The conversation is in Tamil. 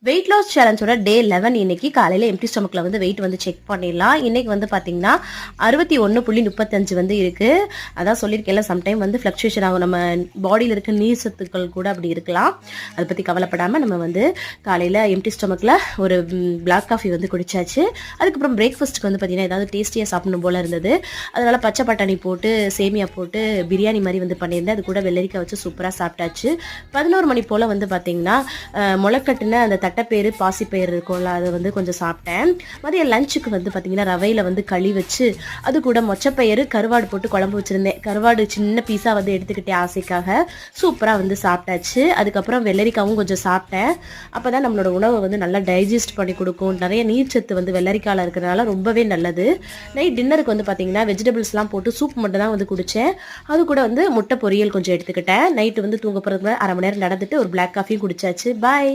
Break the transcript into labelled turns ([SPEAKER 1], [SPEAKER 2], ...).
[SPEAKER 1] வெயிட் லாஸ் சேலஞ்சோட டே 11 இன்னைக்கு காலையில் எம்டி ஸ்டொமக்கில் வந்து வெயிட் வந்து செக் பண்ணிடலாம். இன்னைக்கு வந்து பார்த்தீங்கன்னா 61.35 வந்து இருக்குது. அதான் சொல்லியிருக்கேன்ல, சம்டைம் வந்து ஃப்ளக்சுவேஷன் ஆகும். நம்ம பாடியில் இருக்க நீர் சத்துக்கள் கூட அப்படி இருக்கலாம். அதை பற்றி கவலைப்படாமல் நம்ம வந்து காலையில் எம்டி ஸ்டொமக்கில் ஒரு பிளாக் காஃபி வந்து குடிச்சாச்சு. அதுக்கப்புறம் பிரேக்ஃபாஸ்ட்டுக்கு வந்து பார்த்தீங்கன்னா ஏதாவது டேஸ்டியாக சாப்பிடணும் போல் இருந்தது. அதனால் பச்சை பட்டாணி போட்டு சேமியா போட்டு பிரியாணி மாதிரி வந்து பண்ணியிருந்தேன். அது கூட வெள்ளரிக்காய் வச்சு சூப்பராக சாப்பிட்டாச்சு. 11 மணி போல் வந்து பார்த்தீங்கன்னா முளைக்கட்டுன அந்த தட்டைப்பயிறு பாசிப்பயிறு இருக்கும்ல, அதை வந்து கொஞ்சம் சாப்பிட்டேன். மதியம் லஞ்சுக்கு வந்து பார்த்தீங்கன்னா ரவையில் வந்து களி வச்சு அது கூட மொச்சப்பயிறு கருவாடு போட்டு குழம்பு வச்சுருந்தேன். கருவாடு சின்ன பீஸாக வந்து எடுத்துக்கிட்டேன் ஆசைக்காக. சூப்பராக வந்து சாப்பிட்டாச்சு. அதுக்கப்புறம் வெள்ளரிக்காவும் கொஞ்சம் சாப்பிட்டேன். அப்போ தான் நம்மளோட உணவை வந்து நல்லா டைஜஸ்ட் பண்ணி கொடுக்கும். நிறைய நீர்ச்சத்து வந்து வெள்ளரிக்காயில் இருக்கிறதுனால ரொம்பவே நல்லது. நைட் டின்னருக்கு வந்து பார்த்தீங்கன்னா வெஜிடபிள்ஸ்லாம் போட்டு சூப் மட்டும் தான் வந்து குடித்தேன். அது கூட வந்து முட்டை பொரியல் கொஞ்சம் எடுத்துக்கிட்டேன். நைட்டு வந்து தூங்க போகிறதுக்கு 1/2 மணி நேரம் நடந்துட்டு ஒரு பிளாக் காஃபியும் குடிச்சாச்சு. பாய்.